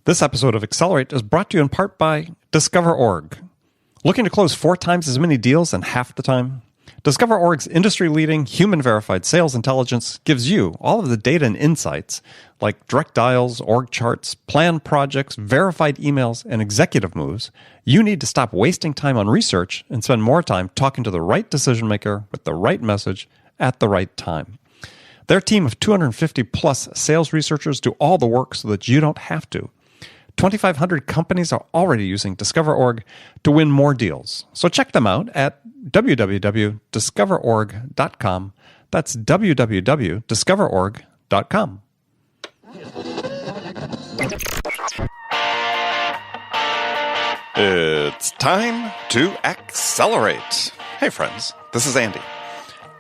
This episode of Accelerate is brought to you in part by Discover.org. Looking to close 4 times as many deals in half the time? Discover.org's industry-leading, human-verified sales intelligence gives you all of the data and insights like direct dials, org charts, planned projects, verified emails, and executive moves you need to stop wasting time on research and spend more time talking to the right decision-maker with the right message at the right time. Their team of 250-plus sales researchers do all the work so that you don't have to. 2,500 companies are already using Discover.org to win more deals. So check them out at www.discoverorg.com. That's www.discoverorg.com. It's time to accelerate. Hey friends, this is Andy.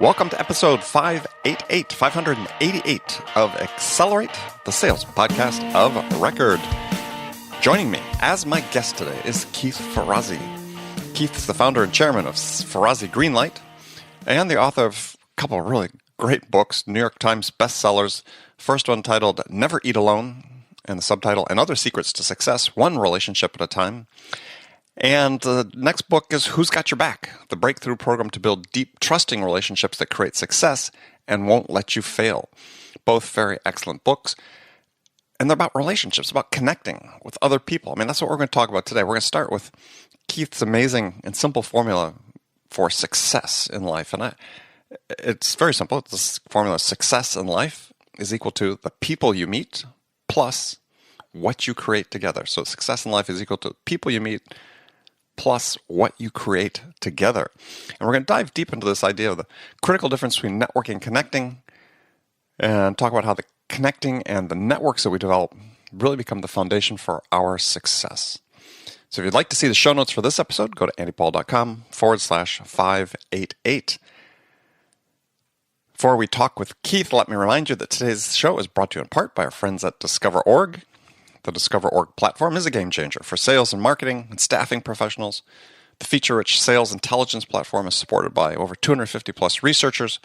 Welcome to episode 588 of Accelerate, the sales podcast of record. Joining me as my guest today is Keith Ferrazzi. Keith is the founder and chairman of Ferrazzi Greenlight and the author of a couple of really great books, New York Times bestsellers. First one titled Never Eat Alone, and the subtitle, And Other Secrets to Success, One Relationship at a Time. And the next book is Who's Got Your Back? The breakthrough program to build deep, trusting relationships that create success and won't let you fail. Both very excellent books. And they're about relationships, about connecting with other people. I mean, that's what we're going to talk about today. We're going to start with Keith's amazing and simple formula for success in life. And it's very simple. This formula of success in life is equal to the people you meet plus what you create together. So success in life is equal to the people you meet plus what you create together. And we're going to dive deep into this idea of the critical difference between networking and connecting and talk about how the connecting and the networks that we develop really become the foundation for our success. So if you'd like to see the show notes for this episode, go to andypaul.com/588. Before we talk with Keith, let me remind you that today's show is brought to you in part by our friends at Discover.org. The Discover.org platform is a game changer for sales and marketing and staffing professionals. The feature-rich sales intelligence platform is supported by over 250-plus researchers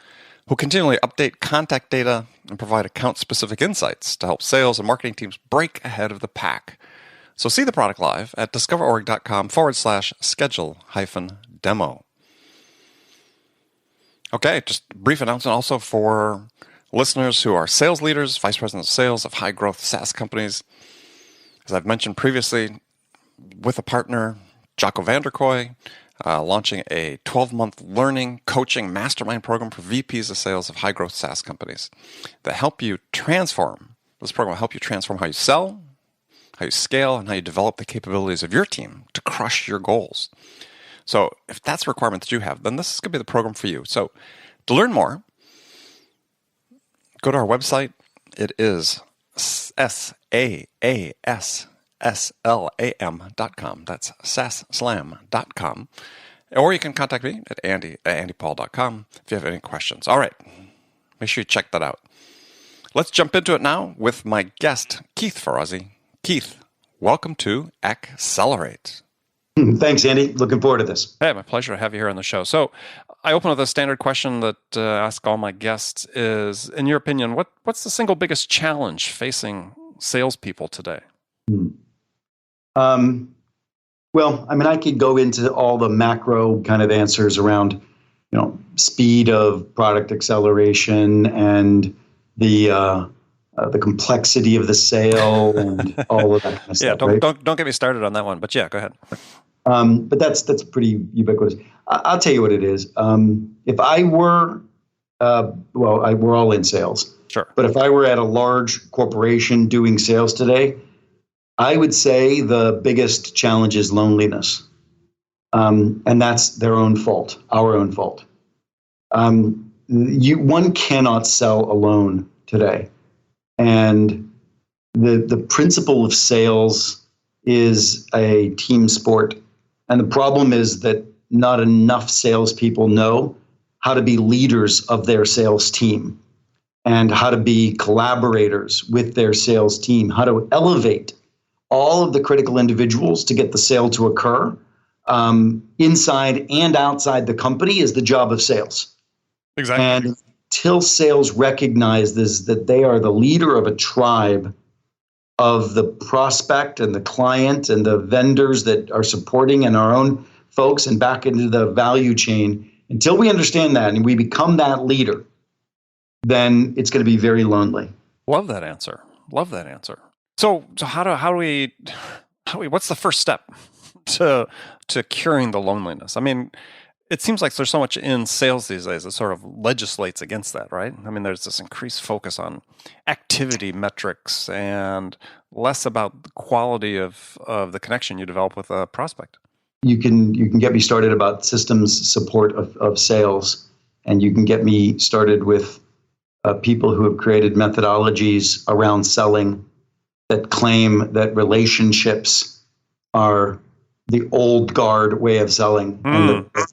who continually update contact data and provide account-specific insights to help sales and marketing teams break ahead of the pack. So see the product live at discoverorg.com/schedule-demo. Okay, just a brief announcement also for listeners who are sales leaders, vice presidents of sales of high-growth SaaS companies. As I've mentioned previously, with a partner, Jocko Vanderkoy, launching a 12-month learning, coaching, mastermind program for VPs of sales of high-growth SaaS companies that help you transform. This program will help you transform how you sell, how you scale, and how you develop the capabilities of your team to crush your goals. So if that's a requirement that you have, then this is going to be the program for you. So to learn more, go to our website. It is SaaSlam.com. That's SaaSlam.com. Or you can contact me at andypaul.com if you have any questions. All right. Make sure you check that out. Let's jump into it now with my guest, Keith Ferrazzi. Keith, welcome to Accelerate. Thanks, Andy. Looking forward to this. Hey, my pleasure to have you here on the show. So I open with a standard question that I ask all my guests is, in your opinion, what's the single biggest challenge facing salespeople today? Well, I mean, I could go into all the macro kind of answers around, speed of product acceleration and the complexity of the sale and all of that kind of stuff. Yeah, don't get me started on that one. But yeah, go ahead. But that's pretty ubiquitous. I'll tell you what it is. If I were, we're all in sales. Sure. But if I were at a large corporation doing sales today, I would say the biggest challenge is loneliness. And that's their own fault, our own fault. One cannot sell alone today. And the principle of sales is a team sport. And the problem is that not enough salespeople know how to be leaders of their sales team and how to be collaborators with their sales team, how to elevate all of the critical individuals to get the sale to occur inside and outside the company is the job of sales. Exactly. And until sales recognize this, that they are the leader of a tribe of the prospect and the client and the vendors that are supporting and our own folks and back into the value chain. Until we understand that and we become that leader, then it's going to be very lonely. Love that answer. Love that answer. So how do we what's the first step to curing the loneliness? I mean, it seems like there's so much in sales these days that sort of legislates against that, right? I mean, there's this increased focus on activity metrics and less about the quality of the connection you develop with a prospect. You can get me started about systems support of sales, and you can get me started with people who have created methodologies around selling that claim that relationships are the old guard way of selling, and that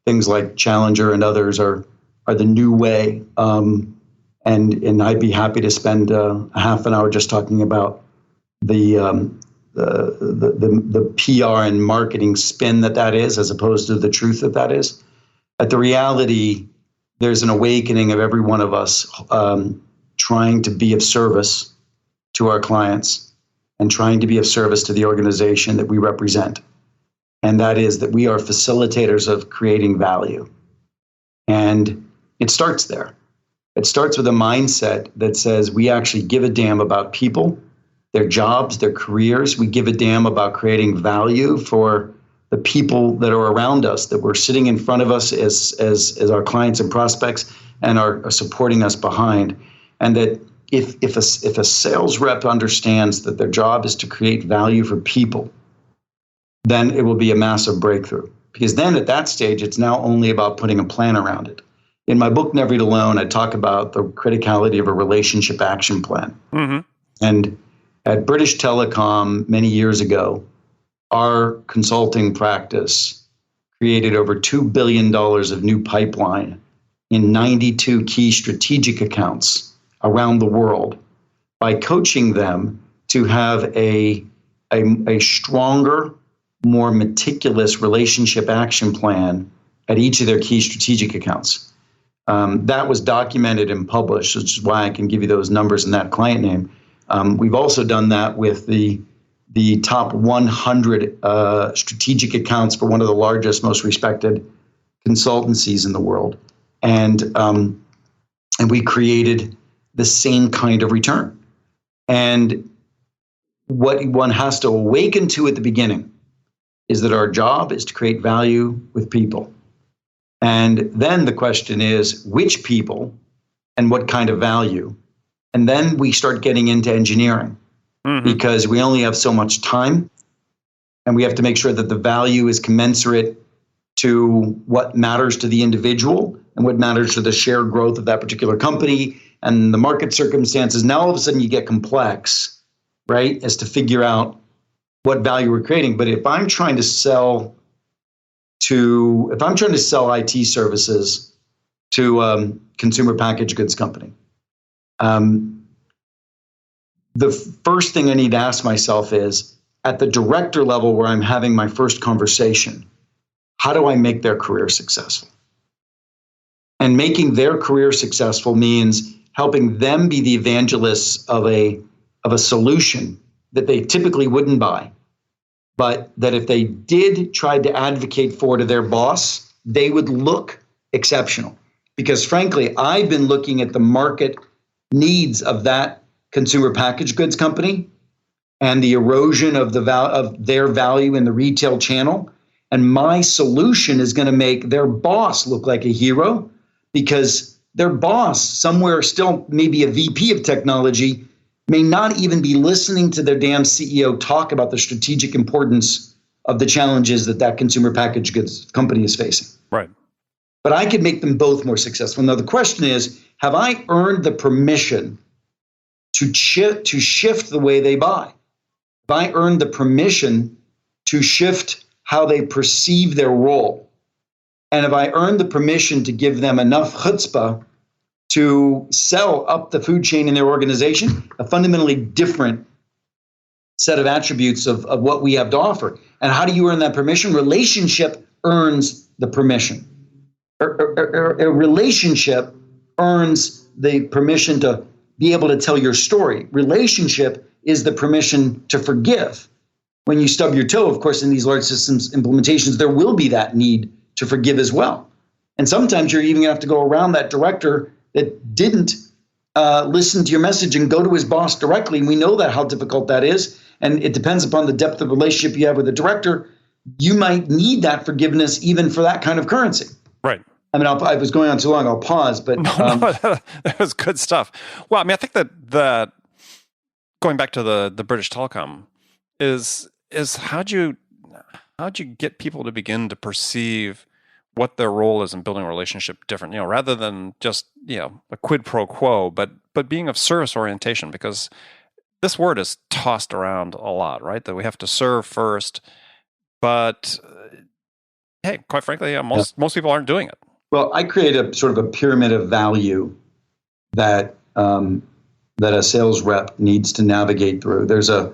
things like Challenger and others are the new way. And I'd be happy to spend a half an hour just talking about the PR and marketing spin that is, as opposed to the truth that is. But the reality, there's an awakening of every one of us trying to be of service to our clients and trying to be of service to the organization that we represent. And that is that we are facilitators of creating value. And it starts there. It starts with a mindset that says we actually give a damn about people, their jobs, their careers. We give a damn about creating value for the people that are around us, that we're sitting in front of us as our clients and prospects and are supporting us behind. And that if a sales rep understands that their job is to create value for people, then it will be a massive breakthrough. Because then at that stage, it's now only about putting a plan around it. In my book, Never Eat Alone, I talk about the criticality of a relationship action plan. Mm-hmm. And at British Telecom many years ago, our consulting practice created over $2 billion of new pipeline in 92 key strategic accounts around the world by coaching them to have a stronger, more meticulous relationship action plan at each of their key strategic accounts. That was documented and published, which is why I can give you those numbers and that client name. We've also done that with the top 100 strategic accounts for one of the largest, most respected consultancies in the world. And we created the same kind of return. And what one has to awaken to at the beginning is that our job is to create value with people. And then the question is, which people and what kind of value? And then we start getting into engineering, because we only have so much time, and we have to make sure that the value is commensurate to what matters to the individual and what matters to the shared growth of that particular company and the market circumstances. Now all of a sudden you get complex, right, as to figure out what value we're creating. But if I'm trying to sell IT services to a consumer packaged goods company, the first thing I need to ask myself is, at the director level where I'm having my first conversation, how do I make their career successful? And making their career successful means helping them be the evangelists of a solution that they typically wouldn't buy, but that if they did try to advocate for to their boss, they would look exceptional. Because frankly, I've been looking at the market needs of that consumer packaged goods company and the erosion of their value in the retail channel. And my solution is going to make their boss look like a hero, because their boss, somewhere still maybe a VP of technology, may not even be listening to their damn CEO talk about the strategic importance of the challenges that consumer packaged goods company is facing. Right. But I could make them both more successful. Now, the question is, have I earned the permission to shift the way they buy? Have I earned the permission to shift how they perceive their role? And have I earned the permission to give them enough chutzpah to sell up the food chain in their organization, a fundamentally different set of attributes of what we have to offer? And how do you earn that permission? Relationship earns the permission. A relationship earns the permission to be able to tell your story. Relationship is the permission to forgive. When you stub your toe, of course, in these large systems implementations, there will be that need to forgive as well. And sometimes you're even going to have to go around that director that didn't listen to your message and go to his boss directly. And we know that how difficult that is. And it depends upon the depth of relationship you have with the director. You might need that forgiveness even for that kind of currency. Right. I mean, I was going on too long. I'll pause. But no, that was good stuff. Well, I mean, I think that going back to the British Telecom is how'd you get people to begin to perceive what their role is in building a relationship different, rather than just, a quid pro quo, but being of service orientation, because this word is tossed around a lot, right? That we have to serve first, but hey, quite frankly, most people aren't doing it. Well, I create a sort of a pyramid of value that a sales rep needs to navigate through. There's a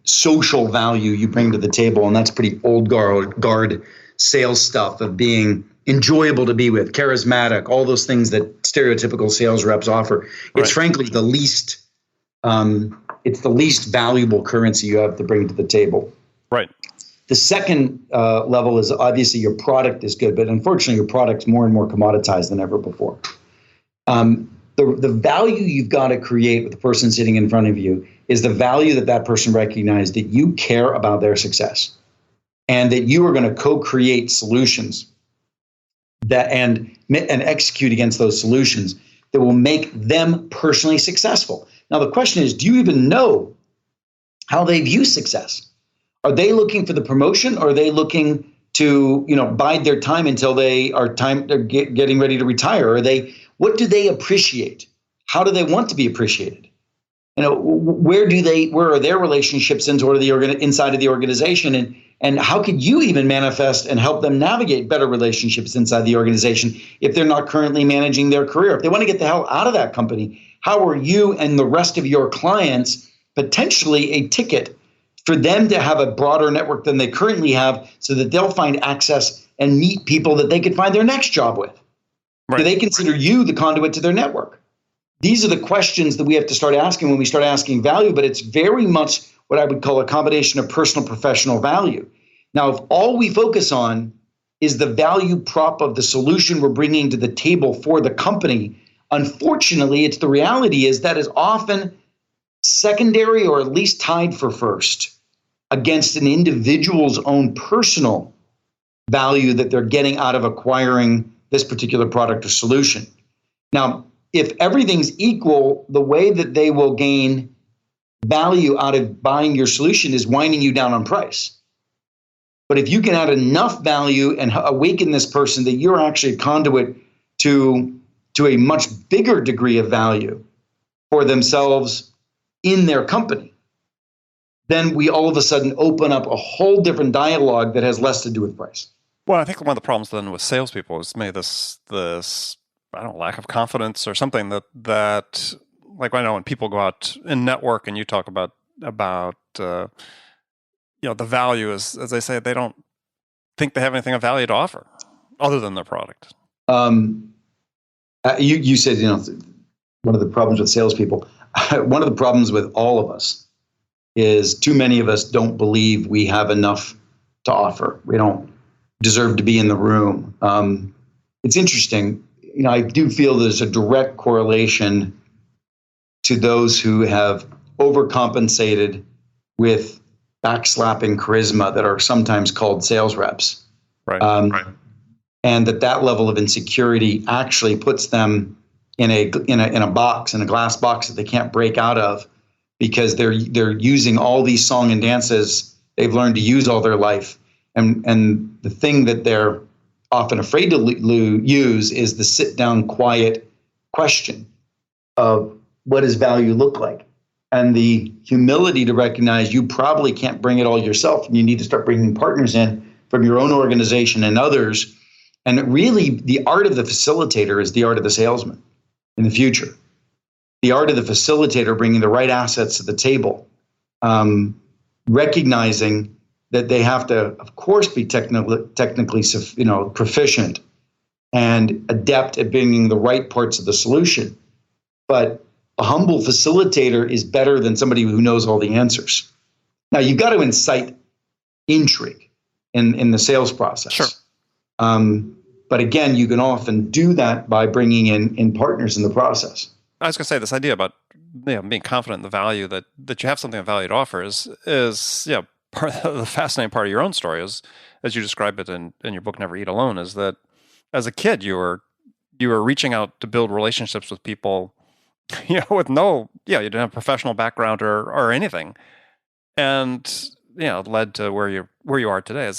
social value you bring to the table, and that's pretty old guard sales stuff of being enjoyable to be with, charismatic, all those things that stereotypical sales reps offer. It's frankly the least valuable currency you have to bring to the table. Right. The second level is obviously your product is good, but unfortunately your product's more and more commoditized than ever before. The value you've got to create with the person sitting in front of you is the value that person recognized that you care about their success and that you are going to co-create solutions that and execute against those solutions that will make them personally successful. Now, the question is, do you even know how they view success? Are they looking for the promotion, or are they looking to, bide their time until they're getting ready to retire? What do they appreciate? How do they want to be appreciated? Where are their relationships inside of the organization, and how could you even manifest and help them navigate better relationships inside the organization if they're not currently managing their career? If they want to get the hell out of that company, how are you and the rest of your clients potentially a ticket for them to have a broader network than they currently have, so that they'll find access and meet people that they could find their next job with? Right. Do they consider you the conduit to their network? These are the questions that we have to start asking when we start asking value, but it's very much what I would call a combination of personal, professional value. Now, if all we focus on is the value prop of the solution we're bringing to the table for the company, unfortunately, the reality is that is often secondary, or at least tied for first, against an individual's own personal value that they're getting out of acquiring this particular product or solution. Now, if everything's equal, the way that they will gain value out of buying your solution is winding you down on price. But if you can add enough value and awaken this person that you're actually a conduit to a much bigger degree of value for themselves in their company, then we all of a sudden open up a whole different dialogue that has less to do with price. Well, I think one of the problems then with salespeople is maybe this lack of confidence or something that like I know when people go out and network and you talk about the value is, as they say, they don't think they have anything of value to offer other than their product. You said, one of the problems with salespeople, one of the problems with all of us is too many of us don't believe we have enough to offer. We don't deserve to be in the room. It's interesting. I do feel there's a direct correlation to those who have overcompensated with backslapping charisma that are sometimes called sales reps. Right. And that level of insecurity actually puts them in a box, in a glass box that they can't break out of, because they're using all these song and dances they've learned to use all their life. And the thing that they're often afraid to use is the sit down, quiet question of what does value look like? And the humility to recognize you probably can't bring it all yourself, and you need to start bringing partners in from your own organization and others. And really, the art of the facilitator is the art of the salesman in the future. The art of the facilitator bringing the right assets to the table, recognizing that they have to, of course, be technically proficient and adept at bringing the right parts of the solution. But a humble facilitator is better than somebody who knows all the answers. Now, you've got to incite intrigue in the sales process. Sure. But again, you can often do that by bringing in partners in the process. I was going to say this idea about being confident in the value that you have something of value to offer is part of the fascinating part of your own story is, as you describe it in your book, Never Eat Alone, is that as a kid you were reaching out to build relationships with people, with you didn't have a professional background or anything, and led to where you are today.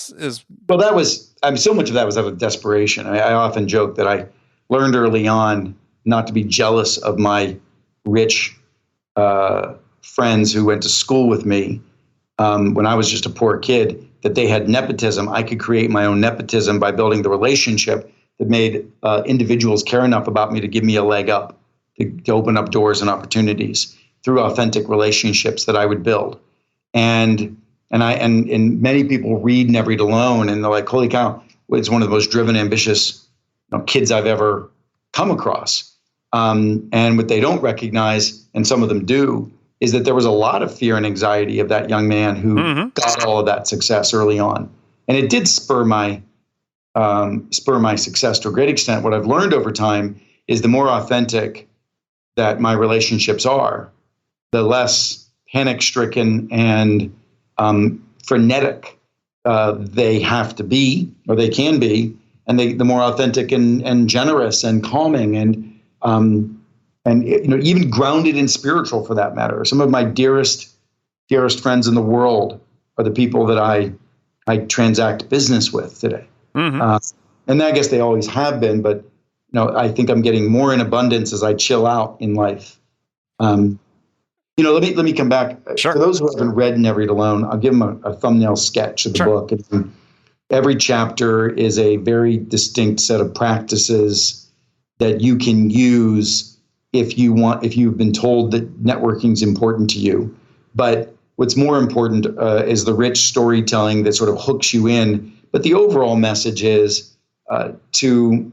Well, that was, so much of that was out of desperation. I often joke that I learned early on not to be jealous of my rich friends who went to school with me when I was just a poor kid, that they had nepotism. I could create my own nepotism by building the relationship that made individuals care enough about me to give me a leg up, to open up doors and opportunities through authentic relationships that I would build. And many people read Never Eat Alone and they're like, holy cow, it's one of the most driven, ambitious kids I've ever come across. And what they don't recognize, and some of them do, is that there was a lot of fear and anxiety of that young man who got all of that success early on. And it did spur my success to a great extent. What I've learned over time is the more authentic that my relationships are, the less panic-stricken and frenetic they have to be, or they can be, and the more authentic and generous and calming and even grounded and spiritual, for that matter. Some of my dearest friends in the world are the people that I transact business with today. And I guess they always have been, but I think I'm getting more in abundance as I chill out in life. Let me come back. Sure. For those who haven't read Never Eat Alone, I'll give them a thumbnail sketch of the book. And every chapter is a very distinct set of practices that you can use if you've been told that networking is important to you. But what's more important is the rich storytelling that sort of hooks you in. But the overall message is to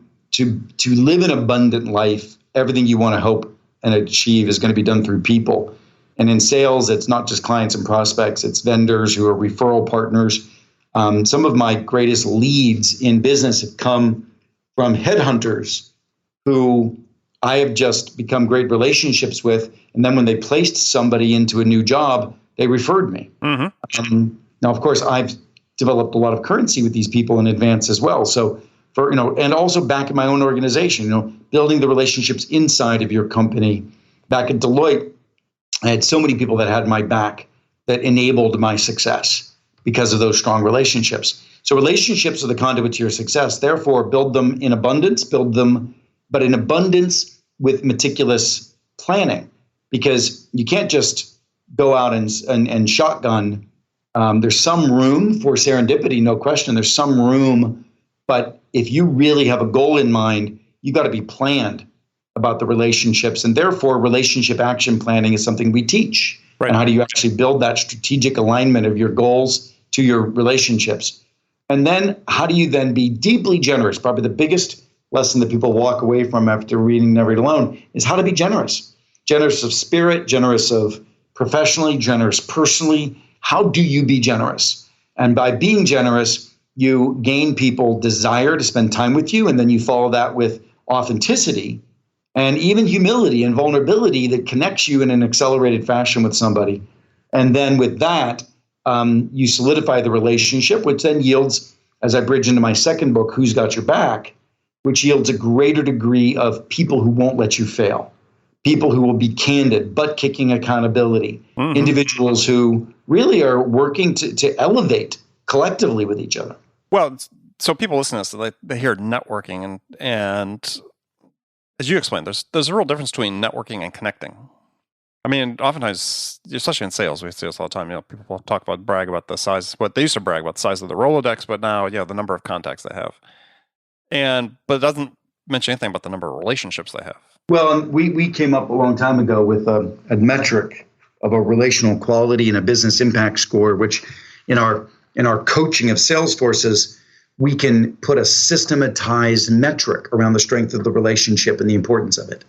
live an abundant life. Everything you want to hope and achieve is going to be done through people. And in sales, it's not just clients and prospects, it's vendors who are referral partners. Some of my greatest leads in business have come from headhunters who I have just become great relationships with. And then when they placed somebody into a new job, they referred me. Now, of course, I've developed a lot of currency with these people in advance as well. So and also back in my own organization, building the relationships inside of your company. Back at Deloitte, I had so many people that had my back that enabled my success because of those strong relationships. So relationships are the conduit to your success. Therefore, build them in abundance, but in abundance with meticulous planning, because you can't just go out and shotgun. There's some room for serendipity, no question. There's some room, but if you really have a goal in mind, you got to be planned about the relationships, and therefore relationship action planning is something we teach. Right. And how do you actually build that strategic alignment of your goals to your relationships? And then how do you then be deeply generous? Probably the biggest lesson that people walk away from after reading Never Eat Alone is how to be generous. Generous of spirit, generous of professionally, generous personally. How do you be generous? And by being generous, you gain people desire to spend time with you, and then you follow that with authenticity and even humility and vulnerability that connects you in an accelerated fashion with somebody. And then with that, you solidify the relationship, which then yields, as I bridge into my second book, Who's Got Your Back, which yields a greater degree of people who won't let you fail, people who will be candid, butt-kicking accountability, individuals who really are working to elevate collectively with each other. Well, so people listen to this, they hear networking, and as you explained, there's a real difference between networking and connecting. I mean, oftentimes, especially in sales, we see this all the time. People brag about the size. What they used to brag about the size of the Rolodex, but now, the number of contacts they have, but it doesn't mention anything about the number of relationships they have. Well, we came up a long time ago with a metric of a relational quality and a business impact score, which in our coaching of sales forces, we can put a systematized metric around the strength of the relationship and the importance of it.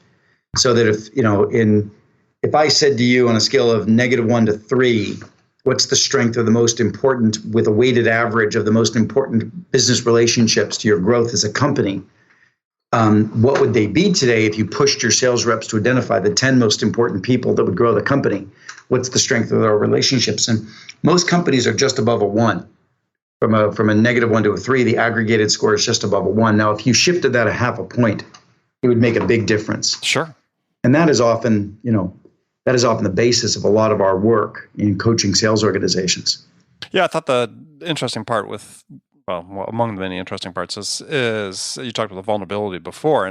So that if, if I said to you on a scale of -1 to 3, what's the strength of the most important, with a weighted average of the most important business relationships to your growth as a company, what would they be today if you pushed your sales reps to identify the 10 most important people that would grow the company? What's the strength of our relationships? And most companies are just above a 1. From a -1 to a 3, the aggregated score is just above a 1. Now, if you shifted that a half a point, it would make a big difference. Sure. And that is often, the basis of a lot of our work in coaching sales organizations. Yeah, I thought the interesting part with, well, among the many interesting parts is you talked about the vulnerability before,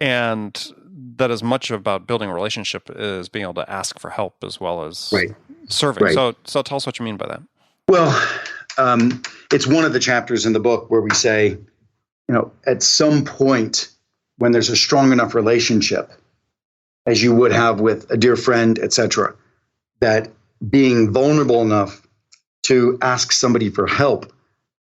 and that as much about building a relationship is being able to ask for help as well as serving. Right. So tell us what you mean by that. Well, it's one of the chapters in the book where we say, at some point when there's a strong enough relationship, as you would have with a dear friend, et cetera, that being vulnerable enough to ask somebody for help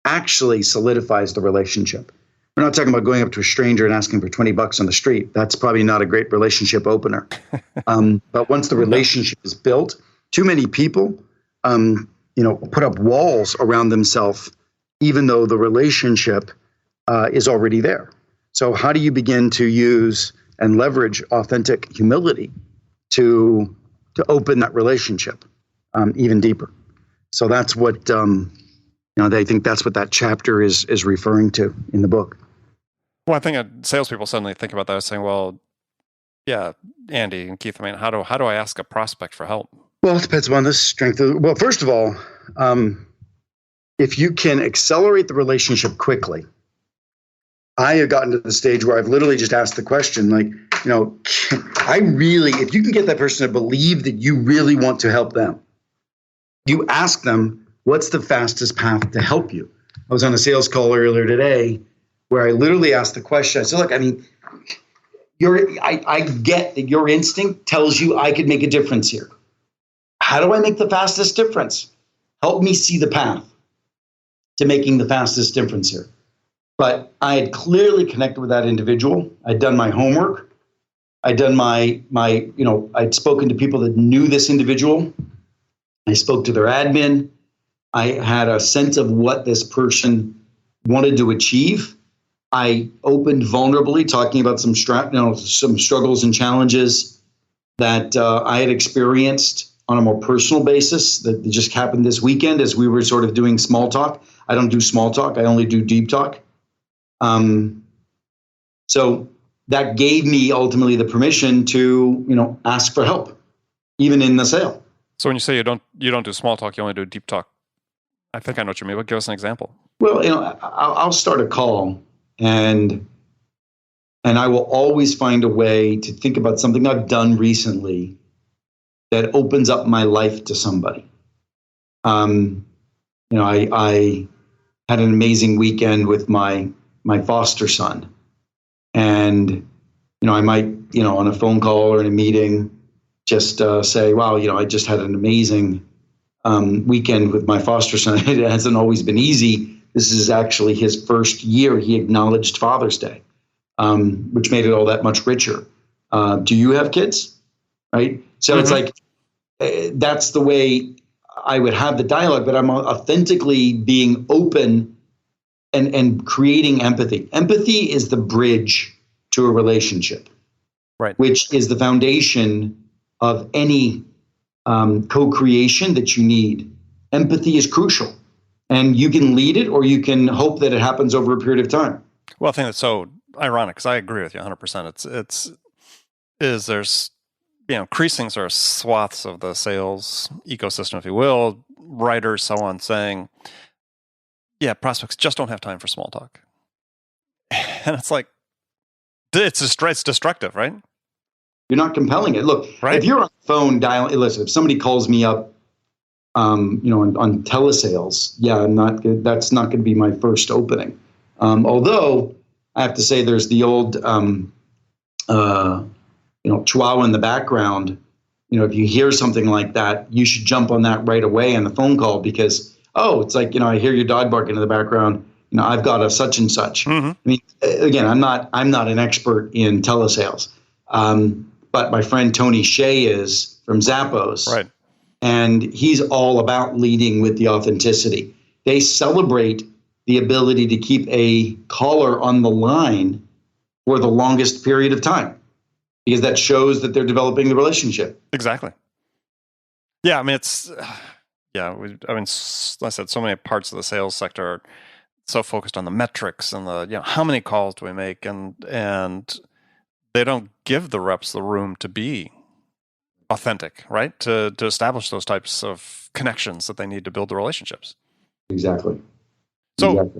actually solidifies the relationship. We're not talking about going up to a stranger and asking for $20 on the street. That's probably not a great relationship opener. But once the relationship is built, too many people, put up walls around themselves, even though the relationship is already there. So how do you begin to use and leverage authentic humility to open that relationship even deeper? So that's what I think that's what that chapter is referring to in the book. Well, I think salespeople suddenly think about that as saying, well, yeah, Andy and Keith, I mean, how do I ask a prospect for help? Well, it depends on the strength of. Well, first of all, if you can accelerate the relationship quickly. I have gotten to the stage where I've literally just asked the question, like, if you can get that person to believe that you really want to help them, you ask them, what's the fastest path to help you? I was on a sales call earlier today where I literally asked the question. I said, look, I mean, I get that your instinct tells you I could make a difference here. How do I make the fastest difference? Help me see the path to making the fastest difference here. But I had clearly connected with that individual. I'd done my homework. I'd done I'd spoken to people that knew this individual. I spoke to their admin. I had a sense of what this person wanted to achieve. I opened vulnerably, talking about some struggles and challenges that I had experienced on a more personal basis that just happened this weekend as we were sort of doing small talk. I don't do small talk. I only do deep talk. So that gave me ultimately the permission to, ask for help, even in the sale. So when you say you don't do small talk, you only do deep talk, I think I know what you mean, but give us an example. Well, I'll start a call and I will always find a way to think about something I've done recently that opens up my life to somebody. I had an amazing weekend with my foster son. And, I might, on a phone call or in a meeting, just say, wow, I just had an amazing weekend with my foster son. It hasn't always been easy. This is actually his first year. He acknowledged Father's Day, which made it all that much richer. Do you have kids? Right? So It's like, that's the way I would have the dialogue, but I'm authentically being open and creating empathy. Empathy is the bridge to a relationship, right? Which is the foundation of any co-creation that you need. Empathy is crucial, and you can lead it, or you can hope that it happens over a period of time. Well, I think that's so ironic because I agree with you 100%. There's increasing sort of swaths of the sales ecosystem, if you will, writers, so on, saying, yeah, prospects just don't have time for small talk. And it's like, it's destructive, right? You're not compelling it. Look, right? If you're on the phone dialing, listen, if somebody calls me up, on telesales, that's not going to be my first opening. Although I have to say there's the old, chihuahua in the background. If you hear something like that, you should jump on that right away on the phone call because, it's like, I hear your dog barking in the background. I've got a such and such. Mm-hmm. I mean, again, I'm not an expert in telesales, but my friend Tony Shea is, from Zappos. Right. And he's all about leading with the authenticity. They celebrate the ability to keep a caller on the line for the longest period of time, because that shows that they're developing the relationship. Exactly. Yeah, I mean, like I said, so many parts of the sales sector are so focused on the metrics and how many calls do we make, and they don't give the reps the room to be authentic, right? To establish those types of connections that they need to build the relationships. Exactly. So,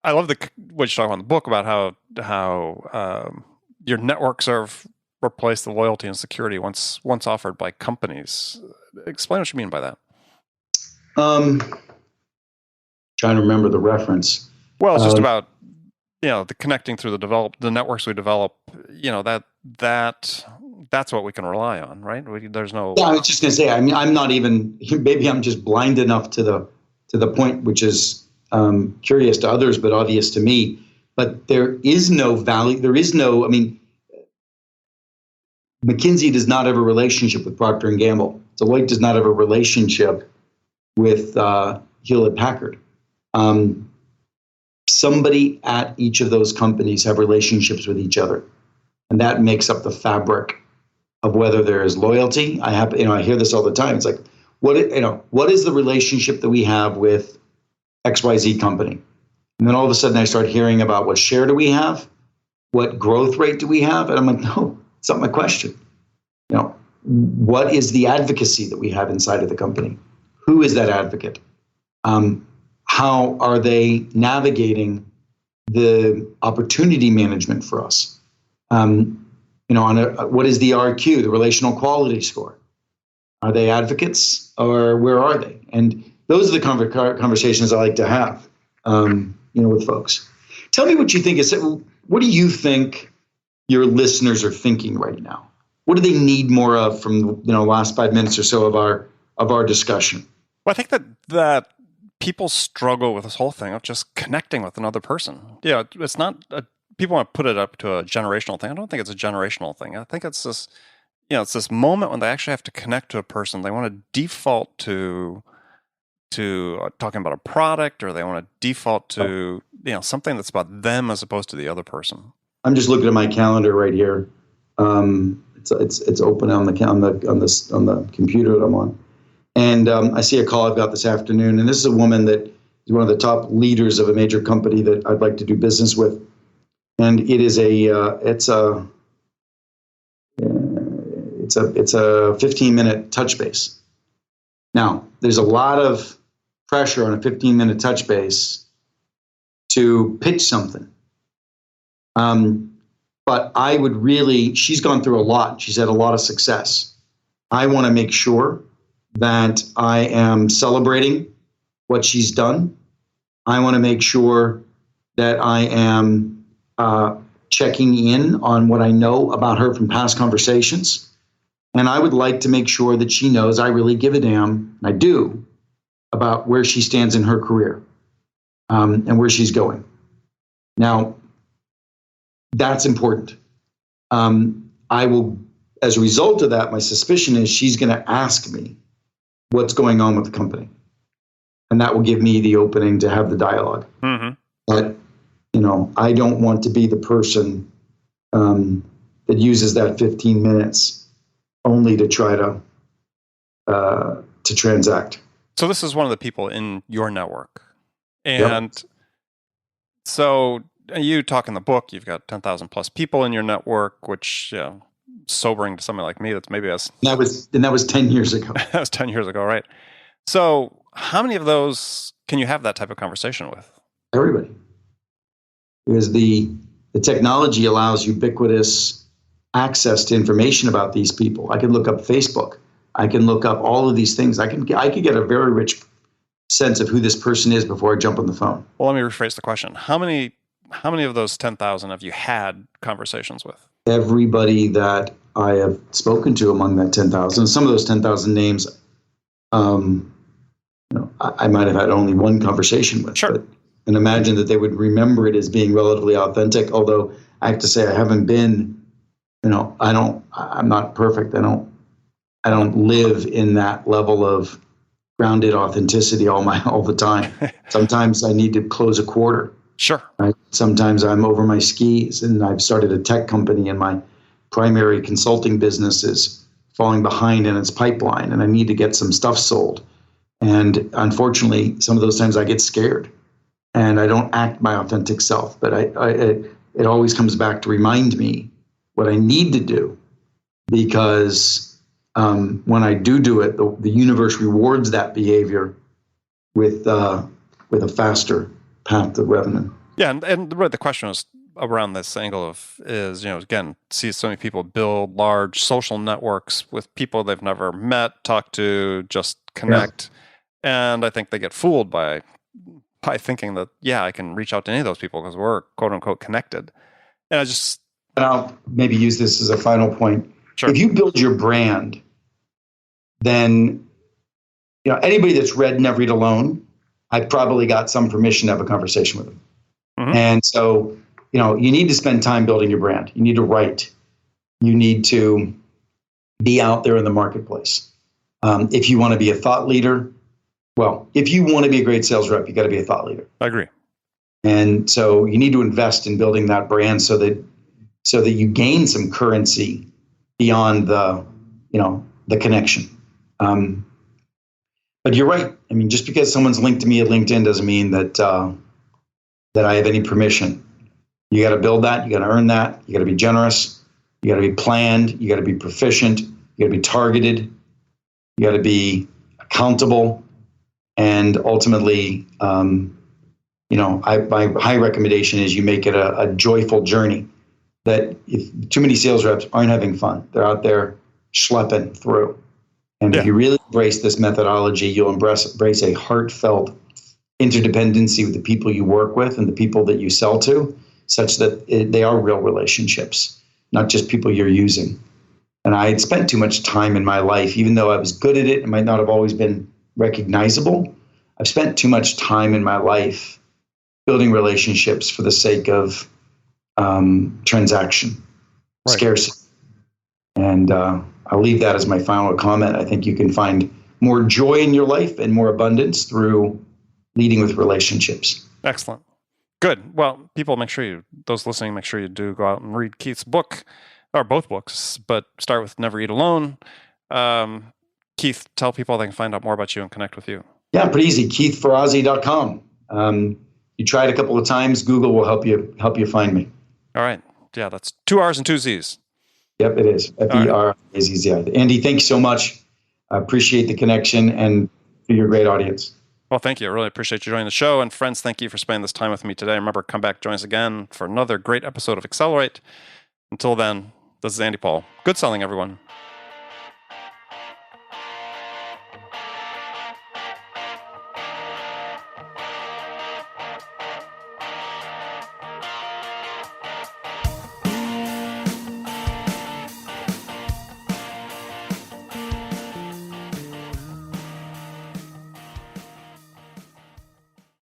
I love what you're talking about in the book about how your networks have replaced the loyalty and security once offered by companies. Explain what you mean by that. Trying to remember the reference. Well, it's just about the connecting through the networks we develop. That's what we can rely on, right? There's no. Yeah, I was just going to say. I mean, I'm not even. Maybe I'm just blind enough to the point, which is curious to others, but obvious to me. But there is no value. There is no. I mean, McKinsey does not have a relationship with Procter and Gamble. Deloitte does not have a relationship with Hewlett Packard. Somebody at each of those companies have relationships with each other, and that makes up the fabric of whether there is loyalty. I hear this all the time. It's like, what is the relationship that we have with XYZ company? And then all of a sudden I start hearing about what share do we have? What growth rate do we have? And I'm like, no, it's not my question. What is the advocacy that we have inside of the company? Who is that advocate? How are they navigating the opportunity management for us? What is the RQ, the relational quality score? Are they advocates, or where are they? And those are the conversations I like to have, with folks. Tell me what you think is. What do you think your listeners are thinking right now? What do they need more of from the last 5 minutes or so of our discussion? Well, I think that people struggle with this whole thing of just connecting with another person. Yeah, it's not. People want to put it up to a generational thing. I don't think it's a generational thing. I think it's this. It's this moment when they actually have to connect to a person. They want to default to talking about a product, or they want to default to something that's about them as opposed to the other person. I'm just looking at my calendar right here. It's open on the computer that I'm on, and I see a call I've got this afternoon. And this is a woman that is one of the top leaders of a major company that I'd like to do business with, and it is it's a 15-minute touch base. Now, there's a lot of pressure on a 15-minute touch base to pitch something. But I would she's gone through a lot. She's had a lot of success. I want to make sure that I am celebrating what she's done. I want to make sure that I am checking in on what I know about her from past conversations. And I would like to make sure that she knows I really give a damn, and I do, about where she stands in her career and where she's going. Now, that's important. I will, as a result of that, my suspicion is she's going to ask me what's going on with the company. And that will give me the opening to have the dialogue. Mm-hmm. But, I don't want to be the person that uses that 15 minutes only to try to transact. So this is one of the people in your network. And so you talk in the book, you've got 10,000 plus people in your network, which, sobering to somebody like me, that's maybe us. That was 10 years ago. That was 10 years ago, right? So how many of those can you have that type of conversation with? Everybody. Because the technology allows ubiquitous access to information about these people. I can look up Facebook. I can look up all of these things. I could get a very rich sense of who this person is before I jump on the phone. Well, let me rephrase the question. How many of those 10,000 have you had conversations with? Everybody that I have spoken to among that 10,000. Some of those 10,000 names, I might have had only one conversation with. Sure. And imagine that they would remember it as being relatively authentic. Although I have to say, I haven't been I'm not perfect. I don't live in that level of grounded authenticity all the time. Sometimes I need to close a quarter. Sure. Right? Sometimes I'm over my skis, and I've started a tech company, and my primary consulting business is falling behind in its pipeline, and I need to get some stuff sold. And unfortunately, some of those times I get scared, and I don't act my authentic self. But it always comes back to remind me what I need to do, because when I do it, the universe rewards that behavior with a faster path to revenue. Yeah, and the question was around this angle is, again, see so many people build large social networks with people they've never met, talk to, just connect. Yeah. And I think they get fooled by thinking that, I can reach out to any of those people because we're quote unquote connected. And I'll maybe use this as a final point. Sure. If you build your brand, then anybody that's read Never Eat Alone, I've probably got some permission to have a conversation with them. Mm-hmm. And so, you need to spend time building your brand. You need to write. You need to be out there in the marketplace. If you want to be a thought leader, if you want to be a great sales rep, you got to be a thought leader. I agree. And so you need to invest in building that brand so that you gain some currency beyond the connection. But you're right. I mean, just because someone's linked to me at LinkedIn doesn't mean that I have any permission. You got to build that. You got to earn that. You got to be generous. You got to be planned. You got to be proficient. You got to be targeted. You got to be accountable. And ultimately, my high recommendation is you make it a joyful journey. That if too many sales reps aren't having fun, they're out there schlepping through. And if you really embrace this methodology, you'll embrace a heartfelt interdependency with the people you work with and the people that you sell to, such that they are real relationships, not just people you're using. And I had spent too much time in my life, even though I was good at it and might not have always been recognizable. I've spent too much time in my life building relationships for the sake of transaction, scarcity. And I'll leave that as my final comment. I think you can find more joy in your life and more abundance through leading with relationships. Excellent. Good. Well, people, those listening, make sure you do go out and read Keith's book, or both books, but start with Never Eat Alone. Keith, tell people they can find out more about you and connect with you. Yeah, pretty easy. KeithFerrazzi.com. You try it a couple of times. Google will help you find me. All right. Yeah, that's 2 R's and 2 Z's. Yep, it is. F-E-R-A-Z-Z-I. Andy, thank you so much. I appreciate the connection and for your great audience. Well, thank you. I really appreciate you joining the show. And friends, thank you for spending this time with me today. Remember, come back, join us again for another great episode of Accelerate. Until then, this is Andy Paul. Good selling, everyone.